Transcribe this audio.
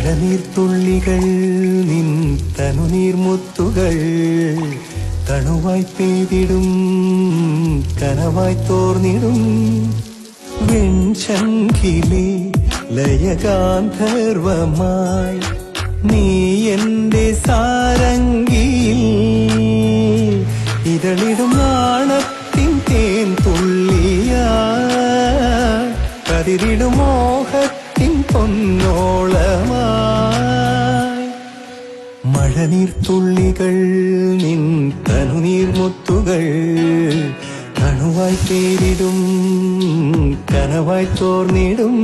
മഴനീർത്തുള്ളികൾ നിൻ തനുനീർമുത്തുകൾ തണുവായി പെയ്തിടും കനവായി തോർന്നിടും വെൺശങ്കിലെ ലയഗാന്ധർവമായി നീ എന്റെ സാരംഗിയിൽ ഇതളിടും നാണത്തിൻ തേൻ തുള്ളിയാ കതിരിടും മോഹത്തിൻ പൊന്നോളമായി മഴനീർത്തുള്ളികൾ നിൻ തനുനീർമുത്തുകൾ കണുവായി പേരിടും കനവായി തോർന്നിടും